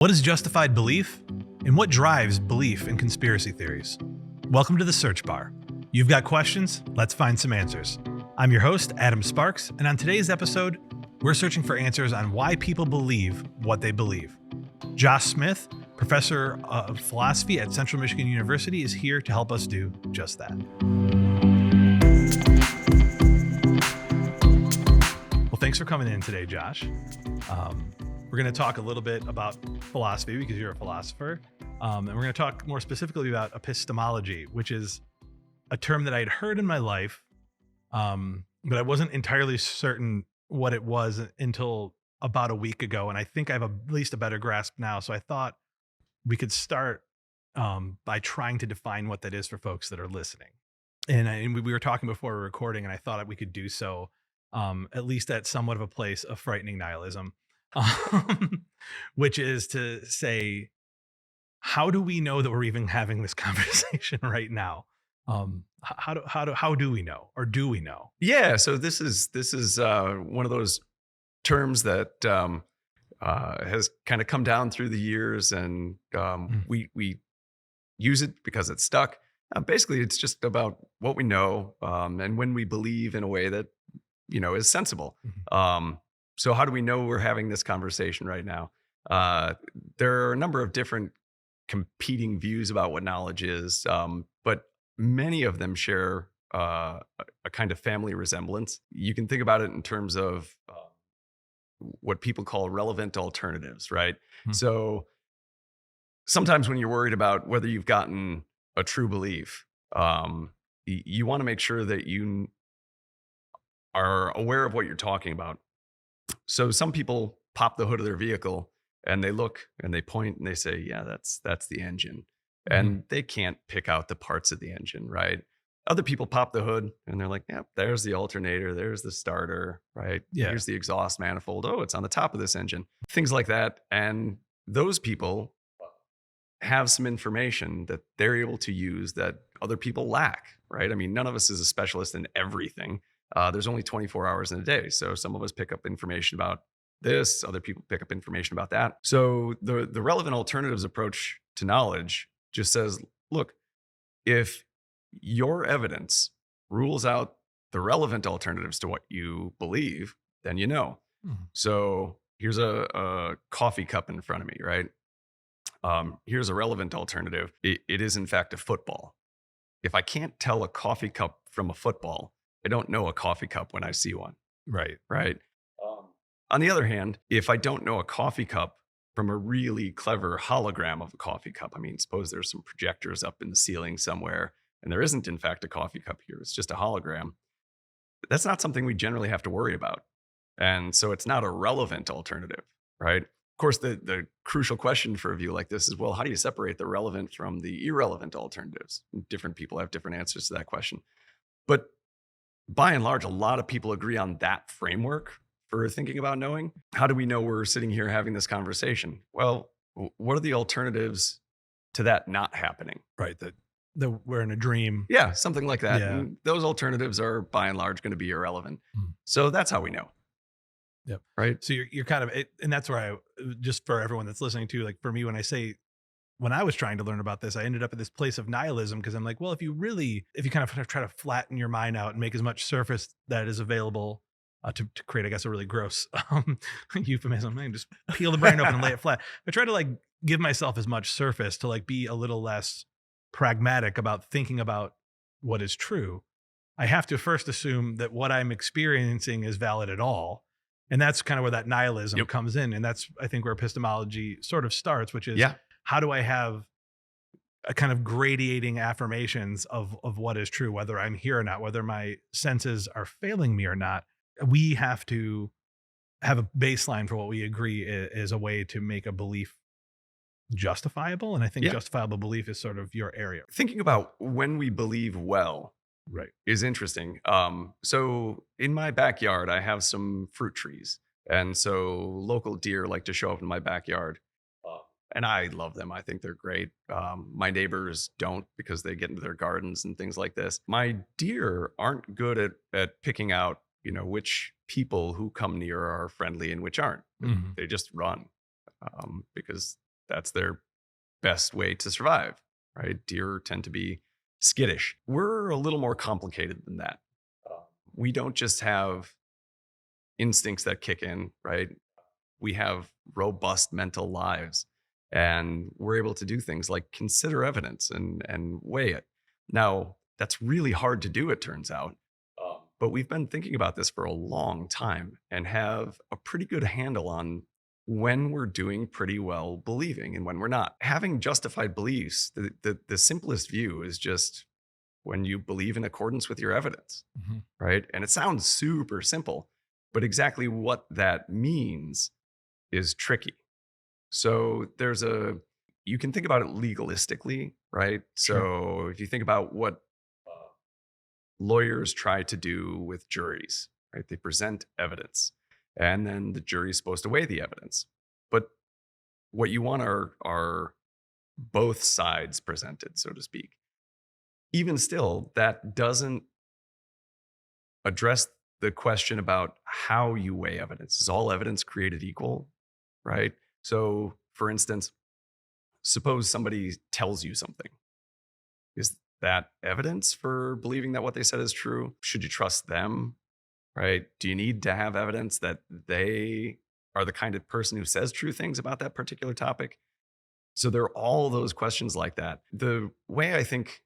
What is justified belief? And what drives belief in conspiracy theories? Welcome to the Search Bar. You've got questions? Let's find some answers. I'm your host, Adam Sparks, and on today's episode, we're searching for answers on why people believe what they believe. Josh Smith, professor of philosophy at Central Michigan University, is here to help us do just that. Well, thanks for coming in today, Josh. We're going to talk a little bit about philosophy because you're a philosopher. And we're going to talk more specifically about epistemology, which is a term that I'd heard in my life, but I wasn't entirely certain what it was until about a week ago. And I think I have at least a better grasp now. So I thought we could start by trying to define what that is for folks that are listening. And we were talking before we were recording, and I thought we could do so at least at somewhat of a place of frightening nihilism. Which is to say, how do we know that we're even having this conversation right now? How do we know, or do we know? Yeah, so this is one of those terms that has kind of come down through the years, and we use it because it's stuck. Basically, it's just about what we know and when we believe in a way that is sensible. Mm-hmm. So how do we know we're having this conversation right now? There are a number of different competing views about what knowledge is, but many of them share a kind of family resemblance. You can think about it in terms of what people call relevant alternatives, right? Hmm. So sometimes when you're worried about whether you've gotten a true belief, you want to make sure that you are aware of what you're talking about. So some people pop the hood of their vehicle and they look and they point and they say, yeah, that's the engine. Mm-hmm. And they can't pick out the parts of the engine, right? Other people pop the hood and they're like, yeah, there's the alternator, there's the starter, right? Yeah. Here's the exhaust manifold. Oh, it's on the top of this engine. Things like that. And those people have some information that they're able to use that other people lack, right? I mean, none of us is a specialist in everything. There's only 24 hours in a day. So some of us pick up information about this, other people pick up information about that. So the relevant alternatives approach to knowledge just says, look, if your evidence rules out the relevant alternatives to what you believe, then you know. Mm-hmm. So here's a coffee cup in front of me, right? Here's a relevant alternative. It is in fact a football. If I can't tell a coffee cup from a football, I don't know a coffee cup when I see one. Right. On the other hand, if I don't know a coffee cup from a really clever hologram of a coffee cup, I mean, suppose there's some projectors up in the ceiling somewhere, and there isn't, in fact, a coffee cup here. It's just a hologram. That's not something we generally have to worry about. And so it's not a relevant alternative, right? Of course, the crucial question for a view like this is, well, how do you separate the relevant from the irrelevant alternatives? Different people have different answers to that question. But by and large, a lot of people agree on that framework for thinking about knowing. How do we know we're sitting here having this conversation? Well, what are the alternatives to that not happening? Right. That we're in a dream. Yeah, something like that. Yeah. And those alternatives are by and large going to be irrelevant. Mm. So that's how we know. Yep. Right. So you're kind of, and that's where just for everyone that's listening to, like for me, when I was trying to learn about this, I ended up at this place of nihilism because I'm like, well, if you kind of try to flatten your mind out and make as much surface that is available to create, I guess, a really gross euphemism, and just peel the brain open and lay it flat. I try to like give myself as much surface to like be a little less pragmatic about thinking about what is true. I have to first assume that what I'm experiencing is valid at all. And that's kind of where that nihilism comes in. And that's, I think, where epistemology sort of starts, which is, how do I have a kind of gradating affirmations of what is true, whether I'm here or not, whether my senses are failing me or not? We have to have a baseline for what we agree is a way to make a belief justifiable. And I think justifiable belief is sort of your area. Thinking about when we believe well, right, is interesting. So in my backyard, I have some fruit trees. And so local deer like to show up in my backyard. And I love them. I think they're great. My neighbors don't because they get into their gardens and things like this. My deer aren't good at picking out, which people who come near are friendly and which aren't. Mhm. They just run because That's their best way to survive, right? Deer tend to be skittish. We're a little more complicated than that. We don't just have instincts that kick in, right? We have robust mental lives, and we're able to do things like consider evidence and weigh it. Now, that's really hard to do, it turns out. But we've been thinking about this for a long time and have a pretty good handle on when we're doing pretty well believing and when we're not. Having justified beliefs, the simplest view is just when you believe in accordance with your evidence, Mhm. right? And it sounds super simple, but exactly what that means is tricky. So you can think about it legalistically, right? Sure. So if you think about what lawyers try to do with juries, right? They present evidence and then the jury is supposed to weigh the evidence. But what you want are both sides presented, so to speak. Even still, that doesn't address the question about how you weigh evidence. Is all evidence created equal? Right? So, for instance, suppose somebody tells you something. Is that evidence for believing that what they said is true? Should you trust them? Right? Do you need to have evidence that they are the kind of person who says true things about that particular topic? So, there are all those questions like that. The way I think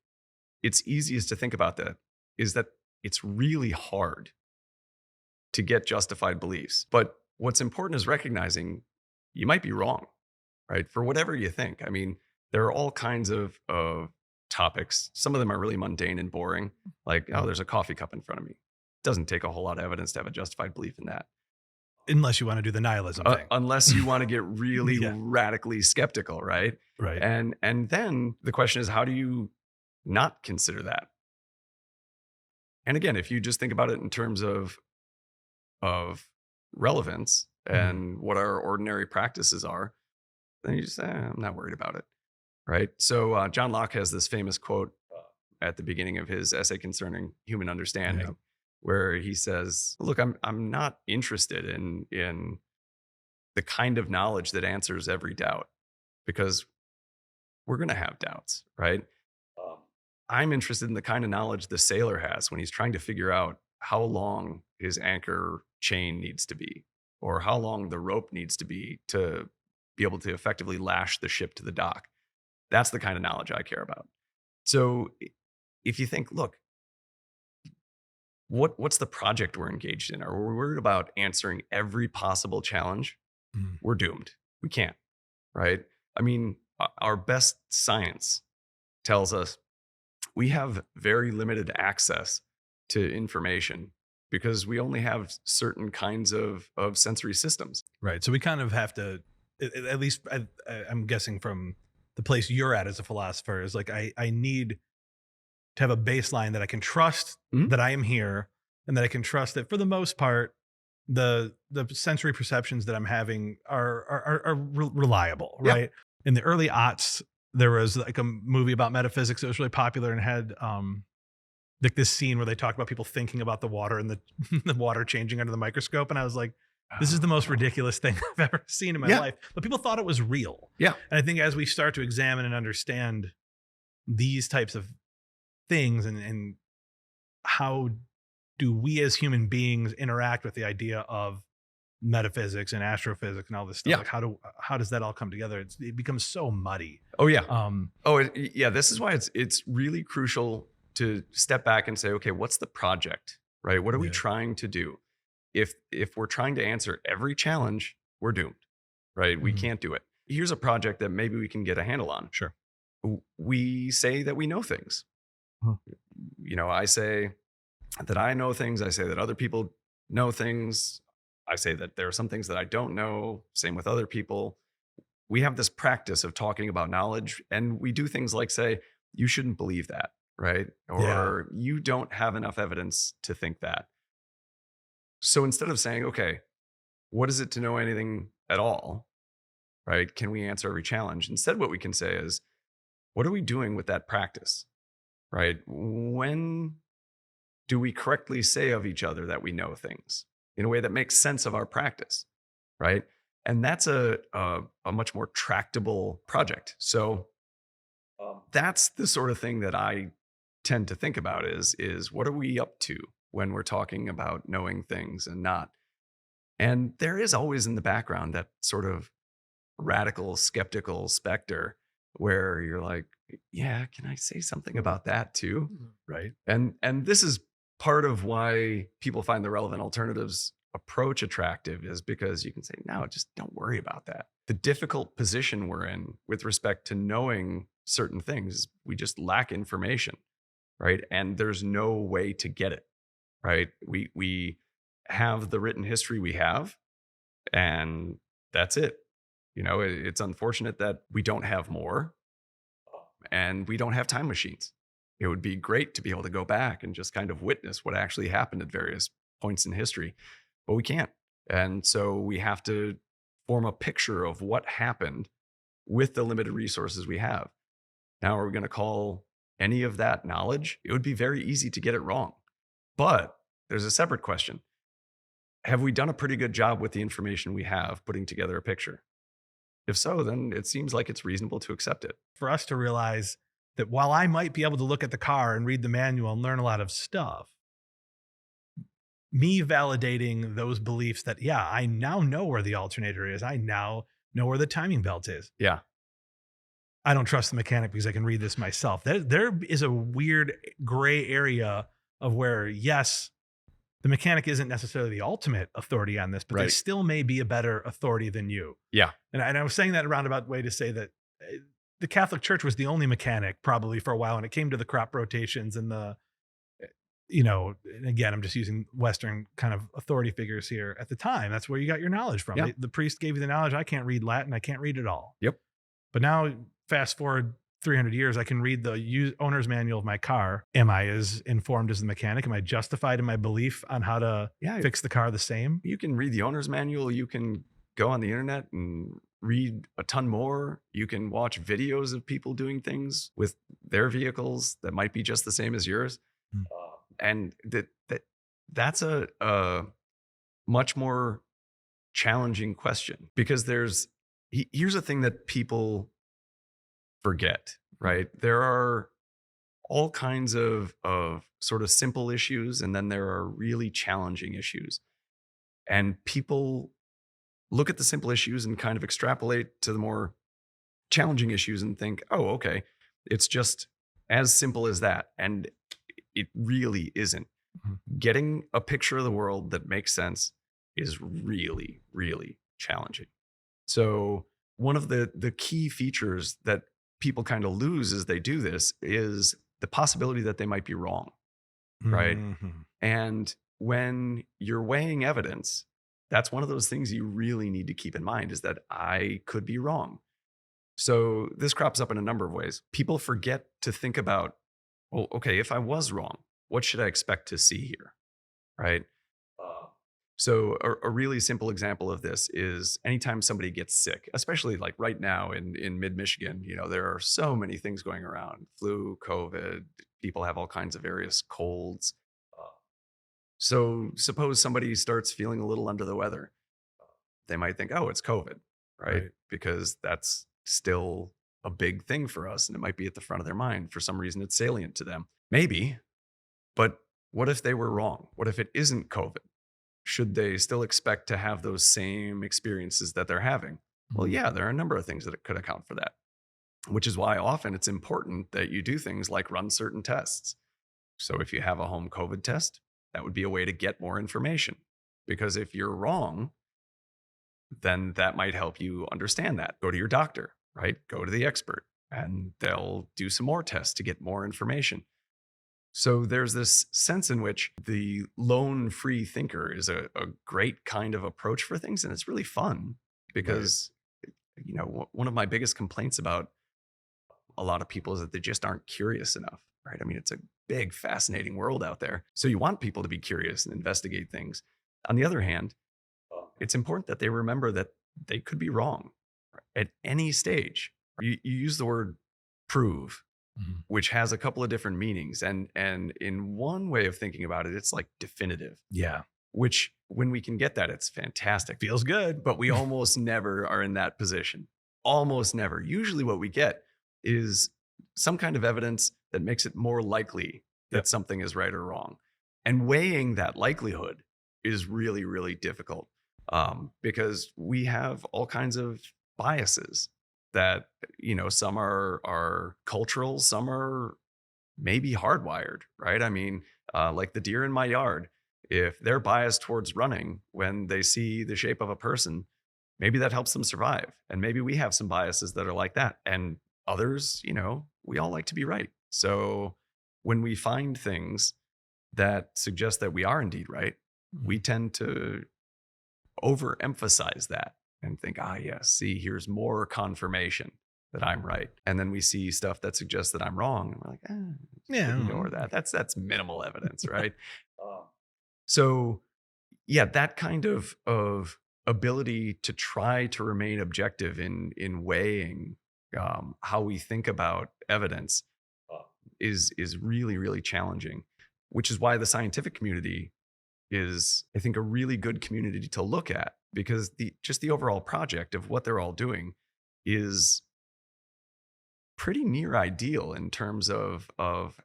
it's easiest to think about that is that it's really hard to get justified beliefs. But what's important is recognizing you might be wrong, right? For whatever you think. I mean, there are all kinds of topics. Some of them are really mundane and boring, like, oh, there's a coffee cup in front of me. Doesn't take a whole lot of evidence to have a justified belief in that. Unless you want to do the nihilism thing. Unless you want to get really Yeah. radically skeptical, right? Right. And then the question is, how do you not consider that? And again, if you just think about it in terms of relevance Mhm. and what our ordinary practices are, then you just say, I'm not worried about it. Right. So John Locke has this famous quote at the beginning of his essay concerning human understanding, Yeah. where he says, look, I'm not interested in the kind of knowledge that answers every doubt, because we're going to have doubts, right? Um, I'm interested in the kind of knowledge the sailor has when he's trying to figure out how long his anchor chain needs to be, or how long the rope needs to be able to effectively lash the ship to the dock. That's the kind of knowledge I care about. So if you think, look, what's the project we're engaged in? Are we worried about answering every possible challenge? Mhm. We're doomed. We can't, right? I mean, our best science tells us we have very limited access to information because we only have certain kinds of sensory systems. Right. So we kind of have to, at least I'm guessing from the place you're at as a philosopher, is like I need to have a baseline that I can trust Mhm. that I am here, and that I can trust that for the most part, the sensory perceptions that I'm having are reliable. Yeah. Right. In the early aughts, there was like a movie about metaphysics that was really popular and had like this scene where they talk about people thinking about the water and the the water changing under the microscope, and I was like, this is the most Oh. ridiculous thing I've ever seen in my Yeah. life. But people thought it was real. Yeah. And I think as we start to examine and understand these types of things, and how do we as human beings interact with the idea of metaphysics and astrophysics and all this stuff, Yeah. like how does that all come together? It becomes so muddy. Oh yeah. um Oh yeah. This is why it's really crucial to step back and say, okay, what's the project, right? What are we yeah. trying to do? If we're trying to answer every challenge, we're doomed, right? We Mhm. can't do it. Here's a project that maybe we can get a handle on. Sure. We say that we know things. Mhm. I say that I know things. I say that other people know things. I say that there are some things that I don't know. Same with other people. We have this practice of talking about knowledge, and we do things like say, you shouldn't believe that, right? Yeah. Or you don't have enough evidence to think that. So instead of saying, okay, what is it to know anything at all, right? Can we answer every challenge? Instead, what we can say is, what are we doing with that practice, right? When do we correctly say of each other that we know things in a way that makes sense of our practice, right? And that's a much more tractable project. So that's the sort of thing that I tend to think about is what are we up to when we're talking about knowing things and not? And there is always in the background that sort of radical skeptical specter where you're like, yeah, can I say something about that too? Right. And this is part of why people find the relevant alternatives approach attractive, is because you can say, no, just don't worry about that. The difficult position we're in with respect to knowing certain things, we just lack information, right? And there's no way to get it, right? We have the written history we have, and that's it. It's unfortunate that we don't have more, and we don't have time machines. It would be great to be able to go back and just kind of witness what actually happened at various points in history, but we can't. And so we have to form a picture of what happened with the limited resources we have. Now, are we going to call any of that knowledge? It would be very easy to get it wrong. But there's a separate question. Have we done a pretty good job with the information we have putting together a picture? If so, then it seems like it's reasonable to accept it. For us to realize that while I might be able to look at the car and read the manual and learn a lot of stuff, me validating those beliefs that, yeah, I now know where the alternator is. I now know where the timing belt is. Yeah. I don't trust the mechanic because I can read this myself. There is a weird gray area of where, yes, the mechanic isn't necessarily the ultimate authority on this, but they Right. still may be a better authority than you. Yeah. And I was saying that a roundabout way to say that the Catholic Church was the only mechanic probably for a while when it came to the crop rotations and and again, I'm just using Western kind of authority figures here at the time. That's where you got your knowledge from. Yeah. The priest gave you the knowledge. I can't read Latin. I can't read it all. Yep. But now fast forward 300 years, I can read the owner's manual of my car. Am I as informed as the mechanic? Am I justified in my belief on how to fix the car the same? You can read the owner's manual. You can go on the internet and read a ton more. You can watch videos of people doing things with their vehicles that might be just the same as yours. Mm. And that's a much more challenging question, because here's a thing that people forget, right? There are all kinds of sort of simple issues, and then there are really challenging issues. And people look at the simple issues and kind of extrapolate to the more challenging issues and think, oh, okay, it's just as simple as that. And it really isn't. Mhm. Getting a picture of the world that makes sense is really, really challenging. So one of the key features that people kind of lose as they do this is the possibility that they might be wrong, right? Mhm. And when you're weighing evidence, that's one of those things you really need to keep in mind, is that I could be wrong. So this crops up in a number of ways. People forget to think about, well, okay, if I was wrong, what should I expect to see here, right? So a really simple example of this is anytime somebody gets sick, especially like right now in mid-Michigan, there are so many things going around: flu, COVID, people have all kinds of various colds. So suppose somebody starts feeling a little under the weather. They might think, oh, it's COVID, right? Because that's still a big thing for us, and it might be at the front of their mind. For some reason, it's salient to them. Maybe, but what if they were wrong? What if it isn't COVID? Should they still expect to have those same experiences that they're having? Well, yeah, there are a number of things that could account for that, which is why often it's important that you do things like run certain tests. So if you have a home COVID test, that would be a way to get more information, because if you're wrong, then that might help you understand that. Go to your doctor, right? Go to the expert, and they'll do some more tests to get more information. So there's this sense in which the lone free thinker is a great kind of approach for things. And it's really fun because, one of my biggest complaints about a lot of people is that they just aren't curious enough, right? I mean, it's a big, fascinating world out there. So you want people to be curious and investigate things. On the other hand, it's important that they remember that they could be wrong at any stage. You use the word prove, which has a couple of different meanings. And in one way of thinking about it, it's like definitive. Yeah. Which when we can get that, it's fantastic. Feels good. But we almost never are in that position. Almost never. Usually what we get is some kind of evidence that makes it more likely that Yep. something is right or wrong. And weighing that likelihood is really, really difficult because we have all kinds of biases that, some are cultural, some are maybe hardwired, right? I mean, like the deer in my yard, if they're biased towards running when they see the shape of a person, maybe that helps them survive. And maybe we have some biases that are like that. And others, we all like to be right. So when we find things that suggest that we are indeed right, we tend to overemphasize that and think, yes, see, here's more confirmation that I'm right. And then we see stuff that suggests that I'm wrong. And we're like, Yeah. ignore that. That's minimal evidence, right? So yeah, that kind of ability to try to remain objective in weighing how we think about evidence is really, really challenging, which is why the scientific community is, I think, a really good community to look at, because the overall project of what they're all doing is pretty near ideal in terms of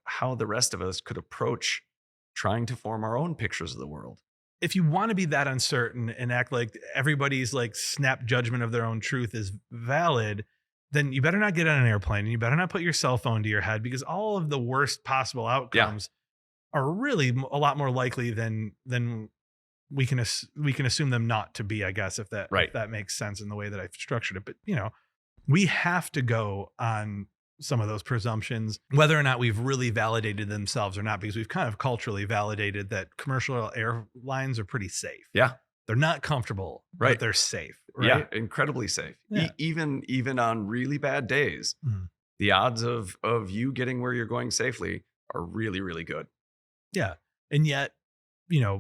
how the rest of us could approach trying to form our own pictures of the world. If you want to be that uncertain and act like everybody's like snap judgment of their own truth is valid, then you better not get on an airplane and you better not put your cell phone to your head, because all of the worst possible outcomes are really a lot more likely than we can assume them not to be, I guess, if that makes sense in the way that I've structured it. But we have to go on some of those presumptions, whether or not we've really validated themselves or not, because we've kind of culturally validated that commercial airlines are pretty safe. Yeah. They're not comfortable, right, but they're safe. Right? Yeah, incredibly safe. Yeah. Even on really bad days, the odds of you getting where you're going safely are really, really good. Yeah. And yet,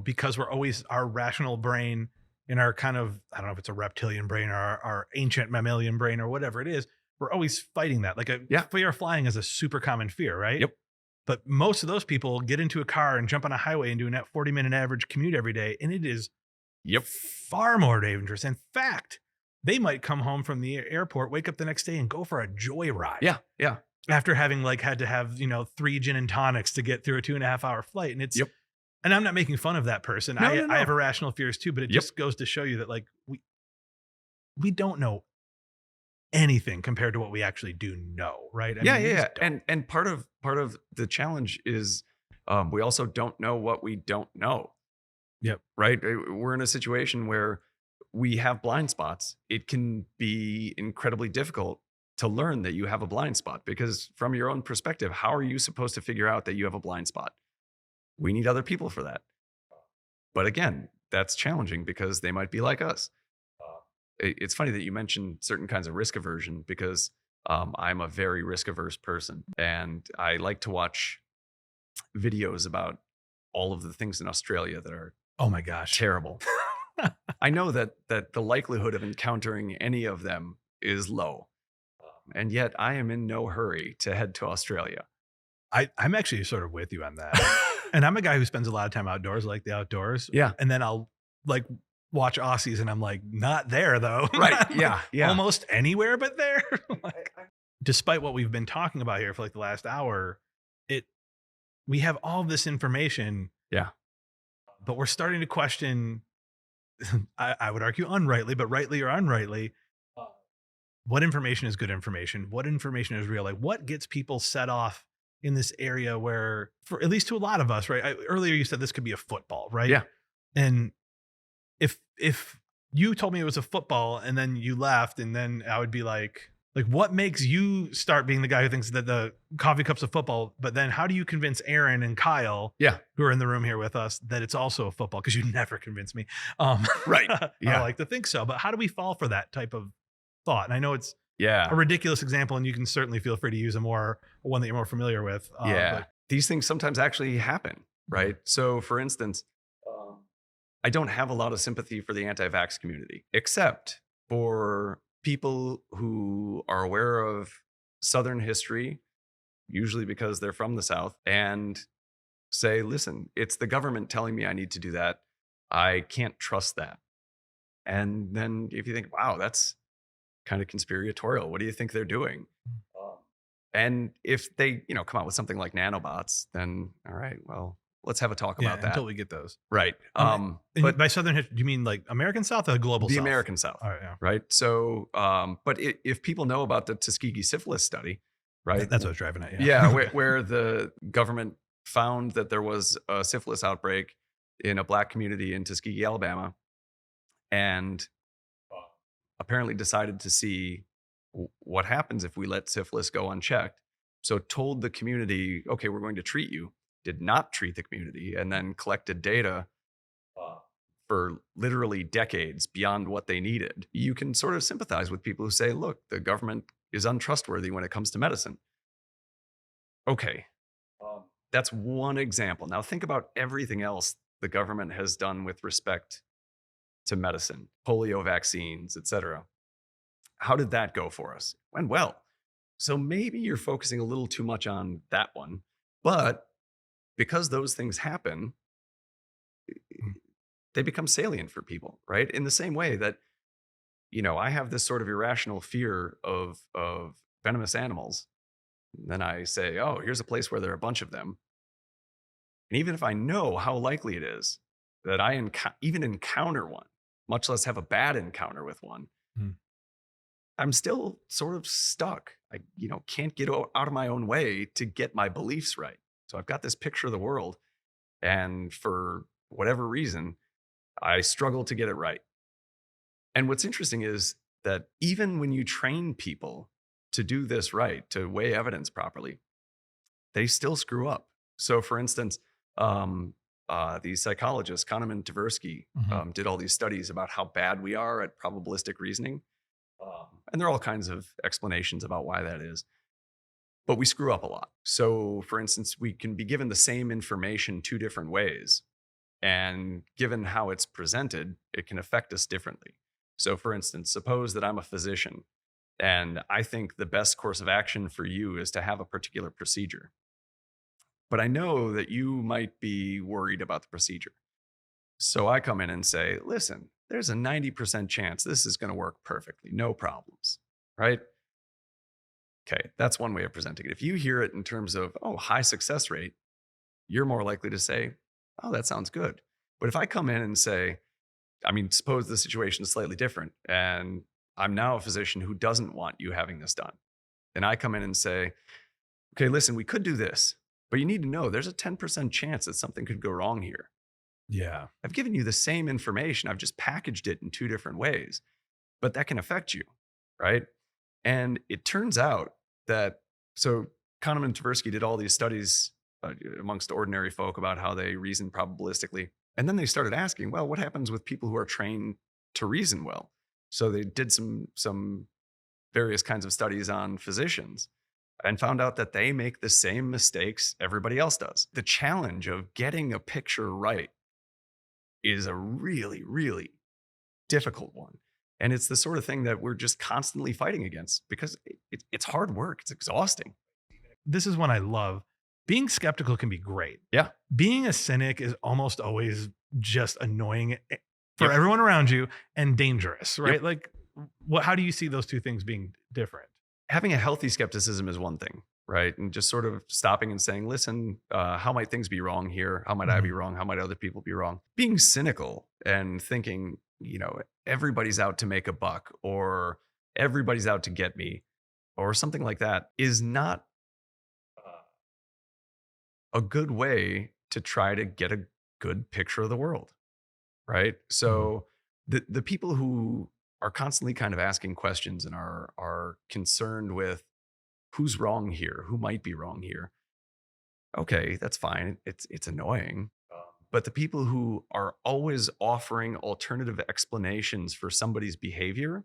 because we're always, our rational brain and our kind of, I don't know if it's a reptilian brain or our ancient mammalian brain or whatever it is, we're always fighting that. Like fear of flying is a super common fear, right? Yep. But most of those people get into a car and jump on a highway and do a 40-minute average commute every day. And it is far more dangerous. In fact, they might come home from the airport, wake up the next day and go for a joyride. Yeah. Yeah. After having had to have, 3 gin and tonics to get through a 2.5-hour flight. And it's, and I'm not making fun of that person. No. I have irrational fears too, but it just goes to show you that we don't know anything compared to what we actually do know. Right. Yeah. And part of the challenge is we also don't know what we don't know. Yep. Right. We're in a situation where we have blind spots. It can be incredibly difficult to learn that you have a blind spot, because from your own perspective, how are you supposed to figure out that you have a blind spot? We need other people for that. But again, that's challenging because they might be like us. It's funny that you mentioned certain kinds of risk aversion, because I'm a very risk averse person, and I like to watch videos about all of the things in Australia that are, oh my gosh, terrible. I know that the likelihood of encountering any of them is low. And yet I am in no hurry to head to Australia. I'm actually sort of with you on that. And I'm a guy who spends a lot of time outdoors, like the outdoors. Yeah. And then I'll watch Aussies and I'm like, not there though. Right. Yeah. Yeah. Almost anywhere but there. Despite what we've been talking about here for the last hour, we have all this information. Yeah. But we're starting to question, I would argue unrightly, but rightly or unrightly, what information is good information? What information is real? What gets people set off in this area where, for at least to a lot of us, right? Earlier you said this could be a football, right? Yeah. And if you told me it was a football and then you left, and then I would be like, what makes you start being the guy who thinks that the coffee cup's a football? But then how do you convince Aaron and Kyle, who are in the room here with us, that it's also a football? Because you never convince me. Right. Yeah. I like to think so. But how do we fall for that type of thought? And I know it's a ridiculous example, and you can certainly feel free to use one that you're more familiar with. But these things sometimes actually happen, right? So for instance, I don't have a lot of sympathy for the anti-vax community, except for people who are aware of Southern history, usually because they're from the South, and say, listen, it's the government telling me I need to do that. I can't trust that. And then if you think, wow, that's kind of conspiratorial, what do you think they're doing? Um, And if they, come out with something like nanobots, then all right, well, let's have a talk Yeah, about that. until we get those. Right. Um, and But by Southern history, do you mean like American South or global the South? American South, All right, yeah. right? So, but if people know about the Tuskegee syphilis study, right? That's what I was driving at. Yeah, Yeah. where the government found that there was a syphilis outbreak in a black community in Tuskegee, Alabama, and apparently decided to see what happens if we let syphilis go unchecked. So told the community, okay, we're going to treat you. Did not treat the community, and then collected data for literally decades beyond what they needed. You can sort of sympathize with people who say, look, the government is untrustworthy when it comes to medicine. Okay, that's one example. Now think about everything else the government has done with respect to medicine, polio vaccines, et cetera. How did that go for us? Went well. So maybe you're focusing a little too much on that one. But because those things happen, they become salient for people, right? In the same way that, I have this sort of irrational fear of venomous animals. And then I say, oh, here's a place where there are a bunch of them. And even if I know how likely it is that I even encounter one, much less have a bad encounter with one, Hmm. I'm still sort of stuck. I, can't get out of my own way to get my beliefs right. So I've got this picture of the world, and for whatever reason, I struggle to get it right. And what's interesting is that even when you train people to do this right, to weigh evidence properly, they still screw up. So, for instance, these psychologists, Kahneman and Tversky, Mhm. did all these studies about how bad we are at probabilistic reasoning. And there are all kinds of explanations about why that is. But we screw up a lot. So, for instance, we can be given the same information two different ways. And given how it's presented, it can affect us differently. So, for instance, suppose that I'm a physician and I think the best course of action for you is to have a particular procedure. But I know that you might be worried about the procedure. So I come in and say, listen, there's a 90% chance this is going to work perfectly, no problems, right? Okay, that's one way of presenting it. If you hear it in terms of, oh, high success rate, you're more likely to say, oh, that sounds good. But if I come in and say, suppose the situation is slightly different and I'm now a physician who doesn't want you having this done. And I come in and say, okay, listen, we could do this, but you need to know there's a 10% chance that something could go wrong here. Yeah. I've given you the same information. I've just packaged it in two different ways, but that can affect you, right? And it turns out that, so Kahneman and Tversky did all these studies amongst ordinary folk about how they reason probabilistically. And then they started asking, well, what happens with people who are trained to reason well? So they did some various kinds of studies on physicians and found out that they make the same mistakes everybody else does. The challenge of getting a picture right is a really, really difficult one. And it's the sort of thing that we're just constantly fighting against because it's hard work. It's exhausting. This is one I love. Being skeptical can be great. Yeah. Being a cynic is almost always just annoying for Yep. everyone around you and dangerous, right? Yep. Like, how do you see those two things being different? Having a healthy skepticism is one thing, right? And just sort of stopping and saying, listen, how might things be wrong here? How might I be wrong? How might other people be wrong? Being cynical and thinking, everybody's out to make a buck or everybody's out to get me or something like that is not a good way to try to get a good picture of the world, right? So the people who are constantly kind of asking questions and are concerned with who's wrong here, who might be wrong here. Okay, that's fine. It's annoying. But the people who are always offering alternative explanations for somebody's behavior,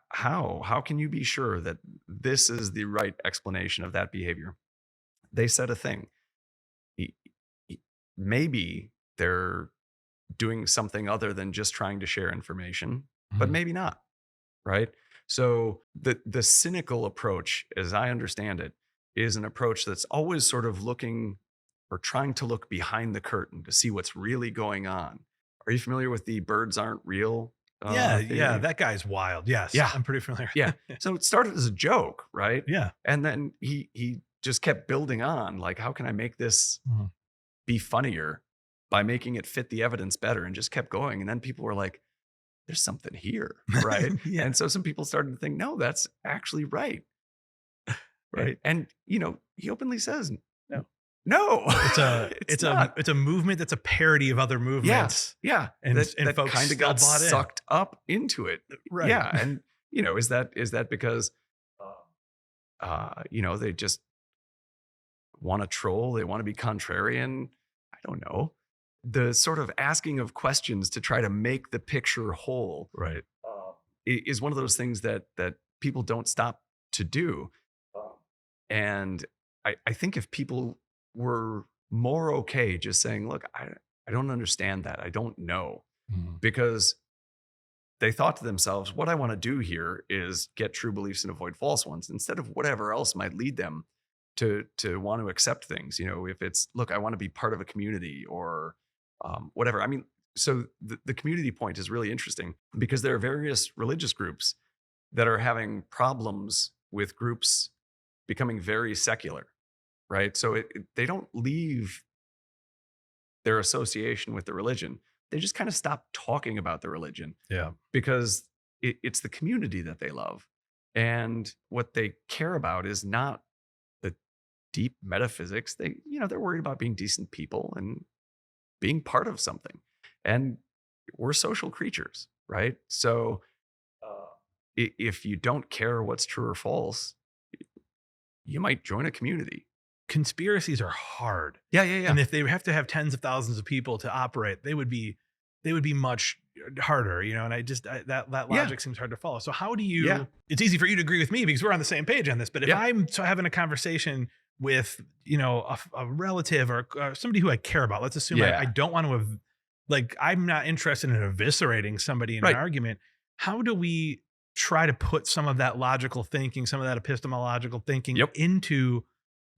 how can you be sure that this is the right explanation of that behavior? They said a thing. Y- Maybe they're doing something other than just trying to share information, but Mhm. maybe not, right? So the cynical approach, as I understand it, is an approach that's always sort of looking or trying to look behind the curtain to see what's really going on. Are you familiar with the birds aren't real Yeah, yeah, theory? that guy's wild. Yes, Yeah, I'm pretty familiar. yeah. So it started as a joke, right? Yeah. And then he just kept building on, like, how can I make this Mhm. be funnier by making it fit the evidence better, and just kept going. And then people were like, there's something here, right? Yeah, And so some people started to think, no, that's actually right. right. And he openly says, no, no, It's a it's not. it's a movement that's a parody of other Yeah, movements, yeah. and That folks kind of still got bought in. sucked up into it. Right. Yeah. And is that because they just want to troll, they want to be contrarian? I don't know. The sort of asking of questions to try to make the picture whole Right. is one of those things that people don't stop to do. And I think if people were more okay just saying, look, I don't understand that. I don't know. Mhm. Because they thought to themselves, what I want to do here is get true beliefs and avoid false ones, instead of whatever else might lead them to want to accept things. If it's, look, I want to be part of a community, or whatever. I mean, so the community point is really interesting, because there are various religious groups that are having problems with groups becoming very secular, right? So they don't leave their association with the religion. They just kind of stop talking about the religion, Yeah. because it's the community that they love. And what they care about is not the deep metaphysics. They're worried about being decent people and being part of something. And we're social creatures, right? So if you don't care what's true or false, you might join a community. Conspiracies are hard. Yeah, yeah, yeah. And if they have to have tens of thousands of people to operate, they would be much harder, and that Yeah, logic seems hard to follow. So how do yeah, you it's easy for you to agree with me because we're on the same page on this, but if yeah, I'm having a conversation with, a relative or somebody who I care about, let's assume I yeah. don't want to like, I'm not interested in eviscerating somebody in an Right. argument. How do we try to put some of that logical thinking, some of that epistemological thinking Yep. into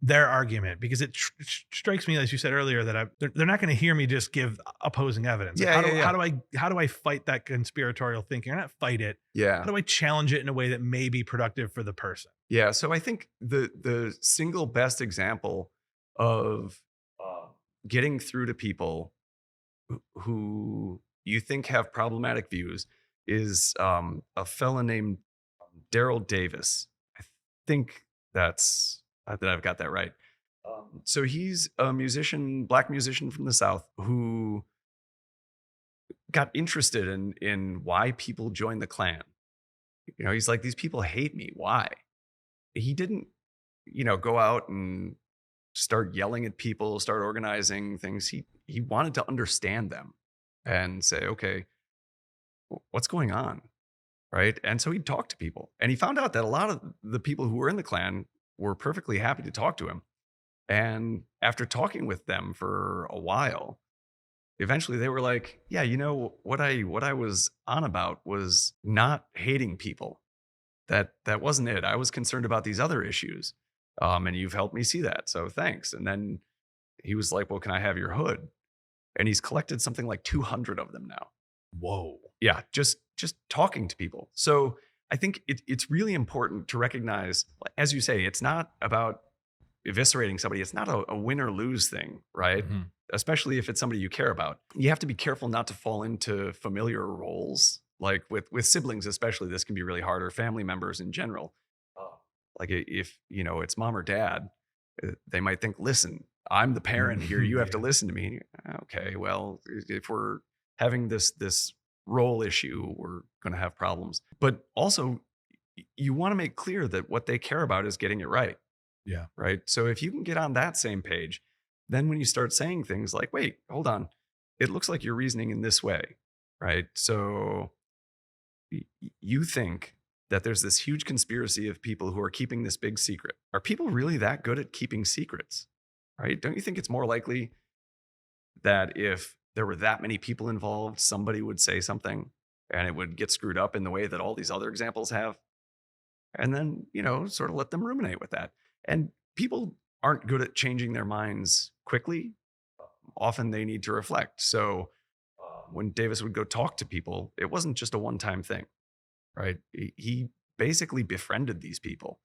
their argument? Because it strikes me, as you said earlier, that they're not going to hear me just give opposing evidence. Like, Yeah, yeah, yeah. how do I fight that conspiratorial thinking? Or not fight it. How Yeah. do I challenge it in a way that may be productive for the person? Yeah. So I think the single best example of uh, getting through to people who you think have problematic views is a fella named Daryl Davis. I think that I've got that right. So he's a musician, black musician from the South, who got interested in why people join the Klan. He's like, these people hate me. Why? He didn't, go out and start yelling at people, start organizing things. He wanted to understand them and say, okay, what's going on? Right. And so he talked to people, and he found out that a lot of the people who were in the Klan were perfectly happy to talk to him. And after talking with them for a while, eventually they were like, yeah, what I was on about was not hating people. That wasn't it. I was concerned about these other issues. And you've helped me see that. So thanks. And then he was like, well, can I have your hood? And he's collected something like 200 of them now. Whoa. Yeah, just talking to people. So I think it's really important to recognize, as you say, it's not about eviscerating somebody. It's not a win or lose thing, right? Mhm. Especially if it's somebody you care about. You have to be careful not to fall into familiar roles. Like with siblings, especially, this can be really hard, or family members in general. Like if it's mom or dad, they might think, listen, I'm the parent here. You have to Yeah. listen to me. Okay, well, if we're having this role issue, we're going to have problems. But also, you want to make clear that what they care about is getting it right. Yeah. Right. So if you can get on that same page, then when you start saying things like, wait, hold on, it looks like you're reasoning in this way. Right. So you think that there's this huge conspiracy of people who are keeping this big secret. Are people really that good at keeping secrets? Right. Don't you think it's more likely that if there were that many people involved, somebody would say something and it would get screwed up in the way that all these other examples have? And then, sort of let them ruminate with that. And people aren't good at changing their minds quickly. Often they need to reflect. So when Davis would go talk to people, it wasn't just a one-time thing, right? He basically befriended these people,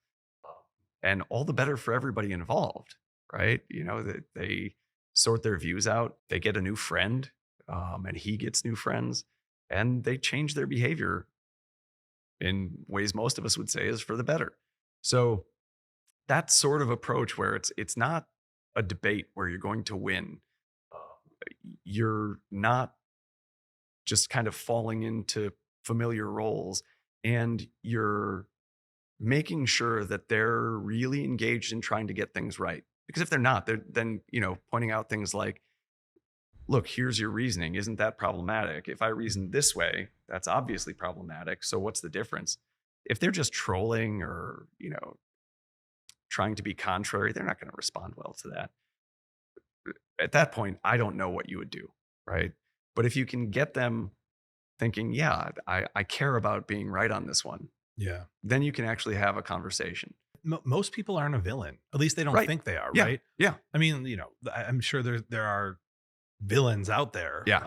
and all the better for everybody involved, right? That they sort their views out, they get a new friend, and he gets new friends, and they change their behavior in ways most of us would say is for the better. So that sort of approach where it's not a debate where you're going to win. You're not just kind of falling into familiar roles, and you're making sure that they're really engaged in trying to get things right. Because if they're not, they're then, pointing out things like, look, here's your reasoning. Isn't that problematic? If I reason this way, that's obviously problematic. So what's the difference? If they're just trolling or, trying to be contrary, they're not going to respond well to that. At that point, I don't know what you would do, right? But if you can get them thinking, yeah, I care about being right on this one, Yeah. then you can actually have a conversation. Most people aren't a villain. At least they don't Right. think they are, Yeah. right? Yeah. I mean, I'm sure there are villains out there. Yeah.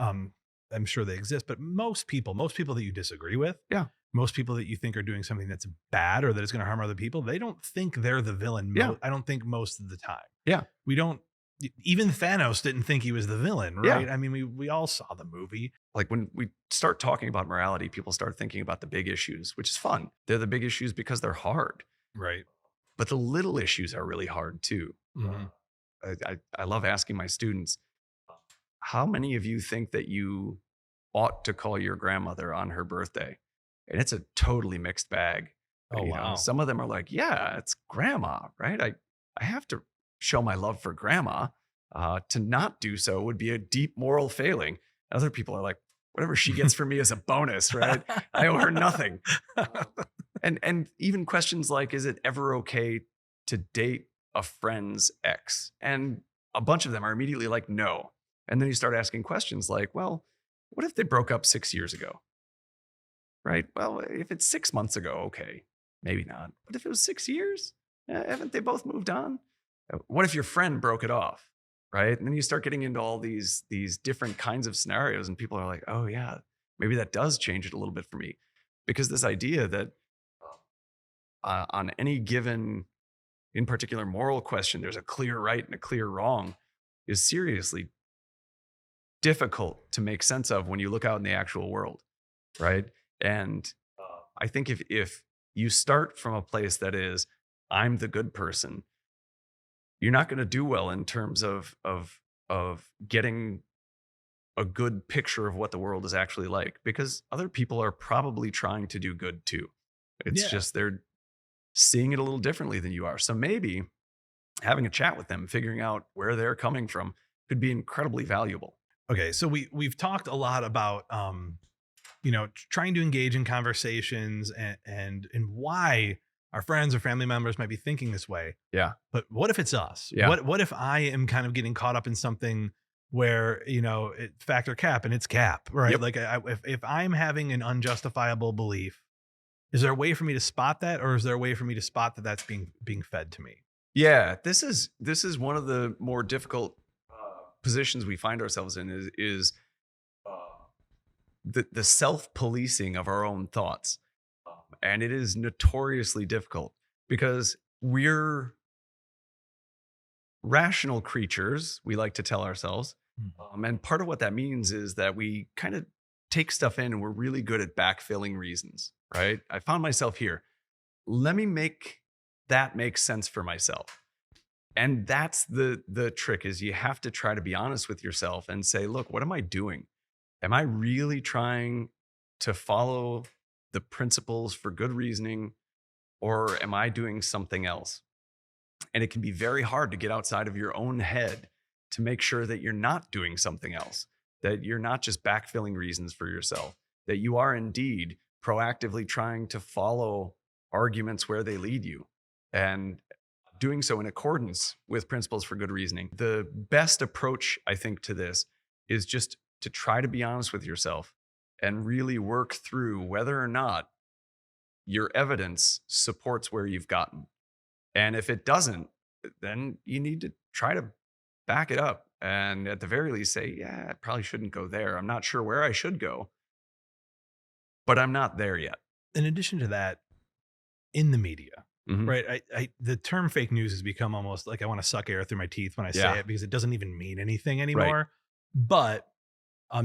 I'm sure they exist, but most people that you disagree with, Yeah. most people that you think are doing something that's bad or that is going to harm other people, they don't think they're the villain. Yeah. I don't think most of the time. Yeah. We don't. Even Thanos didn't think he was the villain, Yeah. right? I mean, we all saw the movie. Like when we start talking about morality, people start thinking about the big issues, which is fun. They're the big issues because they're hard, Right. but the little issues are really hard too. Mhm. I love asking my students, how many of you think that you ought to call your grandmother on her birthday? And it's a totally mixed bag. Oh, wow. Some of them are like, yeah, it's grandma, right? I have to show my love for grandma. To not do so would be a deep moral failing. Other people are like, whatever she gets from me is a bonus, right? I owe her nothing. And even questions like, is it ever okay to date a friend's ex? And a bunch of them are immediately like, no. And then you start asking questions like, well, what if they broke up 6 years ago? Right? Well, if it's 6 months ago, okay, maybe not. But if it was 6 years, haven't they both moved on? What if your friend broke it off? Right? And then you start getting into all these different kinds of scenarios, and people are like, oh yeah, maybe that does change it a little bit for me. Because this idea that on any given, in particular, moral question, there's a clear right and a clear wrong is seriously difficult to make sense of when you look out in the actual world, right? And I think if you start from a place that is, I'm the good person, you're not going to do well in terms of getting a good picture of what the world is actually like, because other people are probably trying to do good too. It's Yeah. just they're seeing it a little differently than you are. So maybe having a chat with them, figuring out where they're coming from, could be incredibly valuable. Okay, so we've talked a lot about trying to engage in conversations and why our friends or family members might be thinking this way. Yeah. But what if it's us? Yeah. What if I am kind of getting caught up in something where it factor cap and it's cap, right? Yep. Like if I'm having an unjustifiable belief, is there a way for me to spot that, or is there a way for me to spot that that's being fed to me? Yeah, this is one of the more difficult positions we find ourselves in is the self-policing of our own thoughts. And it is notoriously difficult because we're rational creatures, we like to tell ourselves. And part of what that means is that we kind of take stuff in and we're really good at backfilling reasons, right? I found myself here. Let me make that make sense for myself. And that's the trick, is you have to try to be honest with yourself and say, look, what am I doing? Am I really trying to follow the principles for good reasoning, or am I doing something else? And it can be very hard to get outside of your own head to make sure that you're not doing something else, that you're not just backfilling reasons for yourself, that you are indeed proactively trying to follow arguments where they lead you and doing so in accordance with principles for good reasoning. The best approach, I think, to this is just to try to be honest with yourself and really work through whether or not your evidence supports where you've gotten. And if it doesn't, then you need to try to back it up, and at the very least say, yeah, I probably shouldn't go there. I'm not sure where I should go, but I'm not there yet. In addition to that, in the media, Mhm. right? The term fake news has become almost like I want to suck air through my teeth when I say Yeah. it because it doesn't even mean anything Right. anymore. But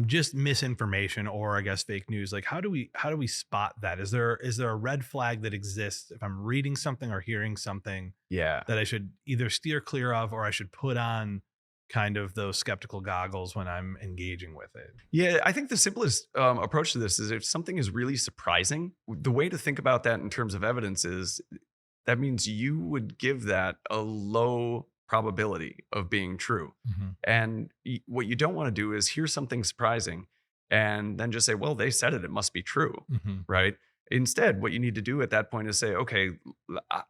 just misinformation, or I guess fake news. Like how do we spot that? Is there a red flag that exists if I'm reading something or hearing something Yeah. that I should either steer clear of, or I should put on kind of those skeptical goggles when I'm engaging with it? Yeah, I think the simplest approach to this is if something is really surprising, the way to think about that in terms of evidence is that means you would give that a low probability of being true. And what you don't want to do is hear something surprising and then just say, well, they said it, it must be true, right? Instead, what you need to do at that point is say, okay,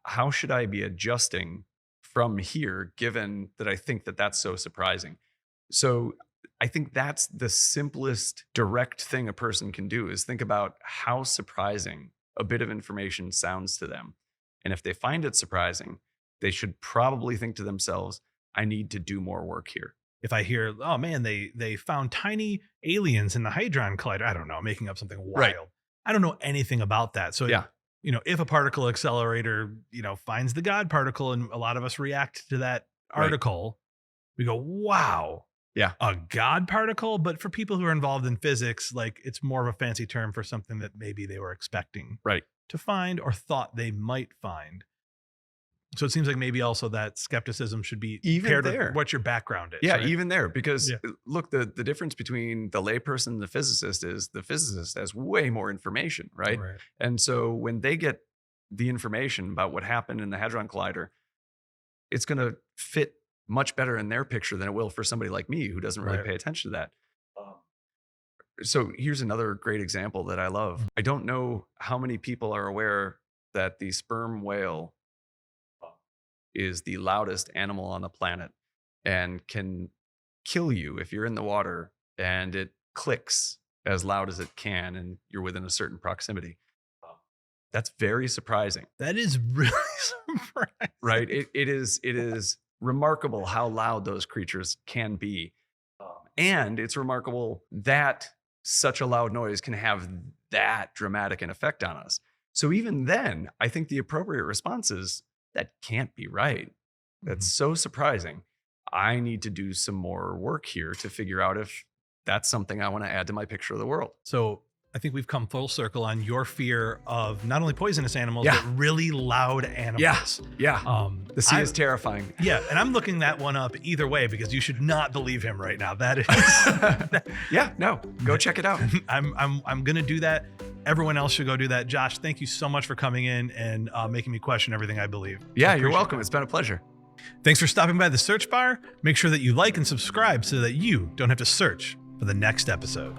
how should I be adjusting from here, given that I think that that's so surprising? So I think that's the simplest direct thing a person can do is think about how surprising a bit of information sounds to them. And if they find it surprising, they should probably think to themselves, I need to do more work here. If I hear, oh man, they found tiny aliens in the Hadron Collider, I don't know, making up something wild. Right. I don't know anything about that. So Yeah. if a particle accelerator, finds the God particle, and a lot of us react to that Right. article, we go, wow, Yeah. a God particle. But for people who are involved in physics, like it's more of a fancy term for something that maybe they were expecting Right. to find or thought they might find. So it seems like maybe also that skepticism should be Even paired there. with what your background is. Yeah, right? even there, because Yeah. look, the difference between the layperson and the physicist is the physicist has way more information, right? And so when they get the information about what happened in the Hadron Collider, it's going to fit much better in their picture than it will for somebody like me who doesn't really Right. pay attention to that. So here's another great example that I love. I don't know how many people are aware that the sperm whale is the loudest animal on the planet and can kill you if you're in the water and it clicks as loud as it can and you're within a certain proximity. That's very surprising, That is really surprising. right? It is remarkable how loud those creatures can be. And it's remarkable that such a loud noise can have that dramatic an effect on us. So even then, I think the appropriate response is, that can't be right. That's so surprising. I need to do some more work here to figure out if that's something I want to add to my picture of the world. So I think we've come full circle on your fear of not only poisonous animals, Yeah. but really loud animals. Yeah. The sea I- is terrifying. Yeah, and I'm looking that one up either way because you should not believe him right now. That is, Yeah, no, go check it out. I'm gonna do that. Everyone else should go do that. Josh, thank you so much for coming in and making me question everything I believe. Yeah, I you're appreciate welcome. it. It's been a pleasure. Thanks for stopping by the search bar. Make sure that you like and subscribe so that you don't have to search for the next episode.